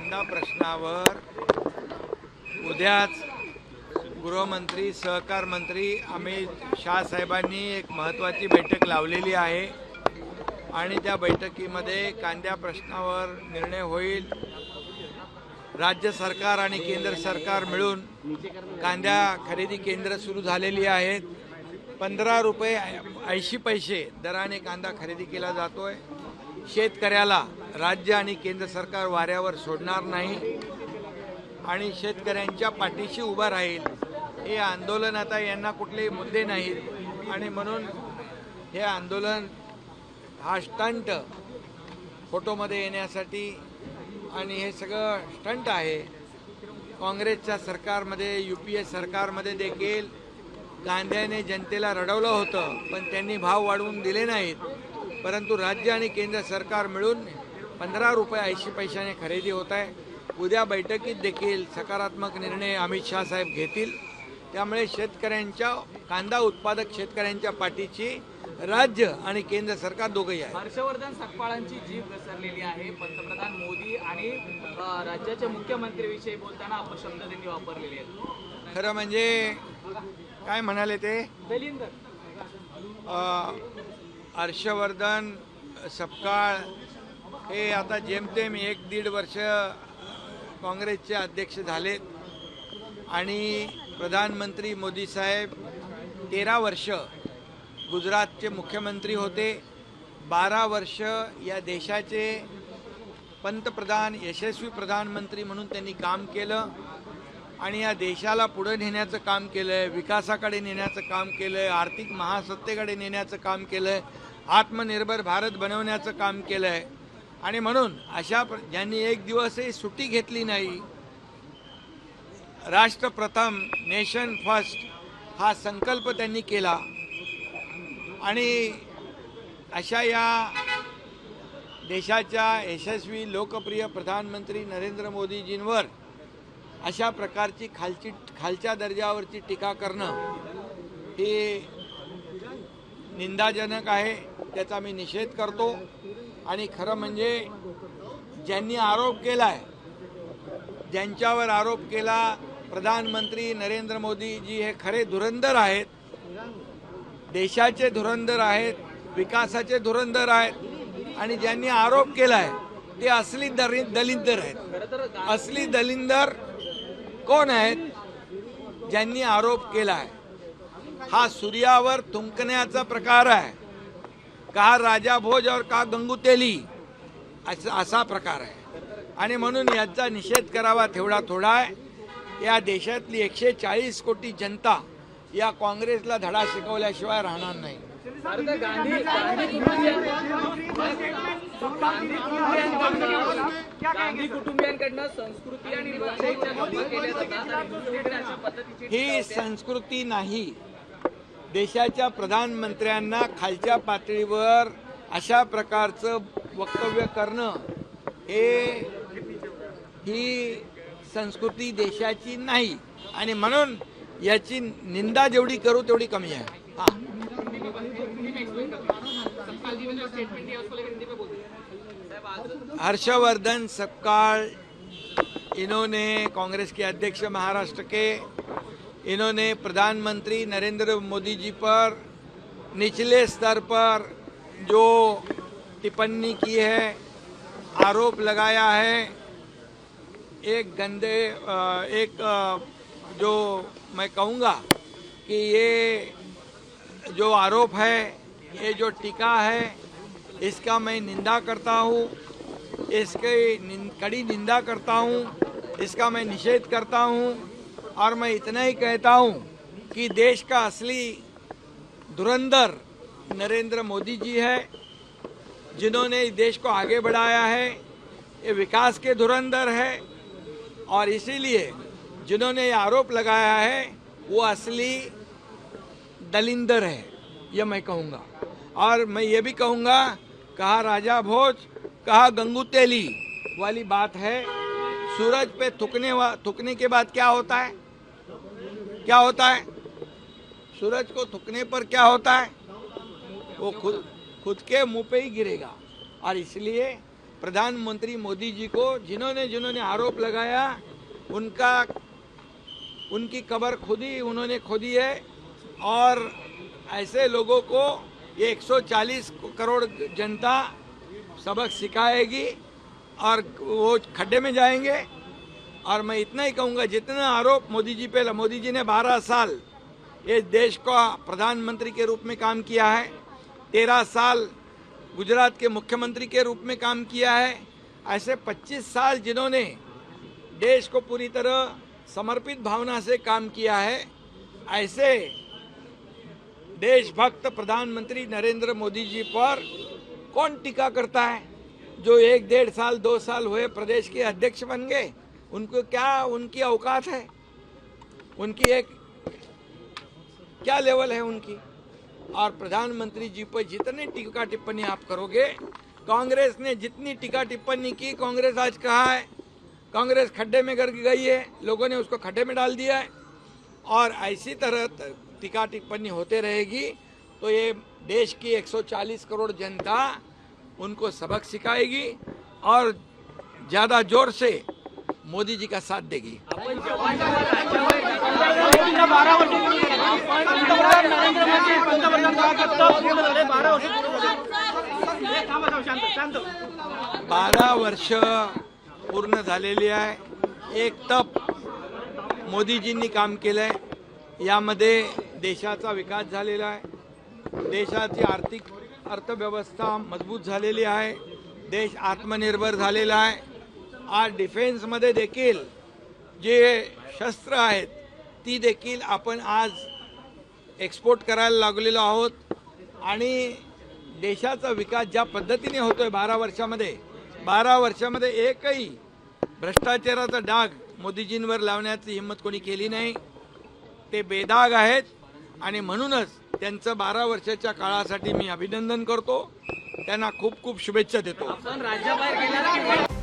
कांदा प्रश्नावर उद्याच गृहमंत्री सहकार मंत्री अमित शाह साहेबांनी एक महत्त्वाची बैठक लावलेली आहे आणि त्या बैठकीमध्ये कांद्या प्रश्नावर निर्णय होईल। राज्य सरकार आणि केंद्र सरकार मिळून कांद्या खरेदी केंद्र सुरू झालेली आहेत। 15 रुपये 80 पैसे दराने कांदा खरेदी केला जातोय। शेतकऱ्याला राज्य आणि केंद्र सरकार वाऱ्यावर सोडणार नाही आणि शेतकऱ्यांच्या पाठीशी उभा राहील। हे आंदोलन आता यांना कुठलेही मुद्दे नाहीत आणि म्हणून हे आंदोलन हा स्टंट फोटोमध्ये येण्यासाठी आणि हे सगळं स्टंट आहे। काँग्रेसच्या सरकारमध्ये UPA सरकारमध्ये देखील कांद्याने जनतेला रडवलं होतं, पण त्यांनी भाव वाढवून दिले नाहीत, परंतु राज्य आणि केंद्र सरकार मिळून 15 रुपये 80 पैशाने खरेदी होत आहे। उद्या बैठकीत देखील सकारात्मक निर्णय अमित शाह साहेब घेतील। त्यामुळे शेतकऱ्यांच्या कांदा उत्पादक शेतकऱ्यांच्या पाठीची राज्य आणि केंद्र सरकार दोघंही आहे। हर्षवर्धन सकपाळांची जीभ घसरलेली आहे। पंतप्रधान मोदी आणि राज्याचे मुख्यमंत्र्यांविषयी बोलताना अपशब्द त्यांनी वापरलेले आहेत। खरं म्हणजे काय म्हणाले ते दलिंदर हर्षवर्धन सपकाळ हे आता जेमतेम 1-1.5 वर्ष काँग्रेसचे अध्यक्ष झालेत आणि प्रधानमंत्री मोदी साहेब 13 वर्ष गुजरातचे मुख्यमंत्री होते। 12 वर्ष या देशाचे पंतप्रधान यशस्वी प्रधानमंत्री म्हणून त्यांनी काम केलं आणि या देशाला पुढे नेण्याचं काम केलंय, विकासाकडे नेण्याचं काम केलंय, आर्थिक महासत्तेकडे नेण्याचं काम केलंय, आत्मनिर्भर भारत बनवण्याचं काम केलंय आणि म्हणून अशा ज्यांनी एक दिवसही सुट्टी घेतली नाही, राष्ट्र प्रथम नेशन फर्स्ट हा संकल्प त्यांनी केला आणि अशा या देशाच्या यशस्वी लोकप्रिय प्रधानमंत्री नरेंद्र मोदीजींवर अशा प्रकारची खालच्या दर्जावरची टीका करणं हे निंदाजनक आहे। त्याचा मी निषेध करतो आणि खरं म्हणजे ज्यांनी आरोप केलाय, ज्यांच्यावर आरोप केला, प्रधानमंत्री नरेंद्र मोदीजी हे खरे धुरंधर आहेत, देशाचे धुरंधर आहेत, विकासाचे धुरंधर आहेत आणि ज्यांनी आरोप केलाय ते असली दलिंदर आहेत। असली दलिंदर कोण आहेत? ज्यांनी आरोप केलाय हा सूर्यावर थुंकण्याचा प्रकार आहे, का राजा भोज और का गंगूतेली असा प्रकार आहे आणि म्हणून याचा निषेध करावा तेवढा थोडा आहे। या देशातली 140 कोटी जनता या काँग्रेसला धडा शिकवल्याशिवाय राहणार नाही। गांधी कुटुंबियांकडनं संस्कृती आणि लोकशाहीच्या गप्पा केल्या जातात। ही संस्कृती नाही। देशाच्या प्रधानमंत्र्यांना खालच्या पातळीवर अशा प्रकारचं वक्तव्य करणं ही संस्कृती देशाची नाही आणि म्हणून याची निंदा जेवढी करू तेवढी कमी आहे। हर्षवर्धन सपकाळ इन्होंने कांग्रेस के अध्यक्ष महाराष्ट्र के इन्होंने प्रधानमंत्री नरेंद्र मोदी जी पर निचले स्तर पर जो टिप्पणी की है, आरोप लगाया है, जो मैं कहूँगा कि ये जो आरोप है, ये जो टीका है, इसका मैं निंदा करता हूँ, इसकी कड़ी निंदा करता हूँ, इसका मैं निषेध करता हूँ और मैं इतना ही कहता हूँ कि देश का असली धुरंधर नरेंद्र मोदी जी है, जिन्होंने इस देश को आगे बढ़ाया है। ये विकास के धुरंधर है और इसीलिए जिन्होंने ये आरोप लगाया है वो असली दलिंदर है, ये मैं कहूँगा। और मैं ये भी कहूँगा, कहा राजा भोज कहा गंगूतेली वाली बात है। सूरज पे थूकने के बाद क्या होता है? क्या होता है? सूरज को थूकने पर क्या होता है? वो खुद के मुंह पे ही गिरेगा। और इसलिए प्रधानमंत्री मोदी जी को जिन्होंने जिन्होंने आरोप लगाया उनकी कब्र खुद ही उन्होंने खोदी है। और ऐसे लोगों को ये 140 करोड़ जनता सबक सिखाएगी और वो खड्डे में जाएंगे। और मैं इतना ही कहूँगा, जितना आरोप मोदी जी पे, मोदी जी ने 12 साल ये देश का प्रधानमंत्री के रूप में काम किया है, 13 साल गुजरात के मुख्यमंत्री के रूप में काम किया है। ऐसे 25 साल जिन्होंने देश को पूरी तरह समर्पित भावना से काम किया है, ऐसे देशभक्त प्रधानमंत्री नरेंद्र मोदी जी पर कौन टीका करता है? जो 1-1.5 साल 2 साल हुए प्रदेश के अध्यक्ष बन गए, उनको क्या उनकी औकात है? उनकी एक क्या लेवल है उनकी? और प्रधानमंत्री जी पर जितने टीका टिप्पणी आप करोगे, कांग्रेस ने जितनी टीका टिप्पणी की, कांग्रेस आज कहा है कांग्रेस खड्डे में गिर गई है, लोगों ने उसको खड्डे में डाल दिया है। और ऐसी तरह टीका टिप्पणी होते रहेगी तो ये देश की 140 करोड़ जनता उनको सबक सिखाएगी और ज़्यादा जोर से मोदी जी का साथ देगी। बारा वर्ष पूर्ण झालेली आहे। एक तप मोदीजींनी काम केलंय, यामध्ये देशाचा विकास झालेला आहे, देशाची आर्थिक अर्थव्यवस्था मजबूत झालेली आहे, देश आत्मनिर्भर झालेला आहे। आज डिफेन्समध्ये देखील जे शस्त्र आहेत ती देखील आपण आज एक्सपोर्ट करायला लागलेलो आहोत आणि देशाचा विकास ज्या पद्धतीने होतोय 12 वर्षामध्ये एकही भ्रष्टाचाराचा डाग मोदीजींवर लावण्याची हिंमत कोणी केली नाही। ते बेदाग आहेत आणि म्हणूनच त्यांचं 12 वर्षाच्या काळासाठी मी अभिनंदन करतो, त्यांना खूप खूप शुभेच्छा देतो। आपण राज्याबाहेर गेल्यावर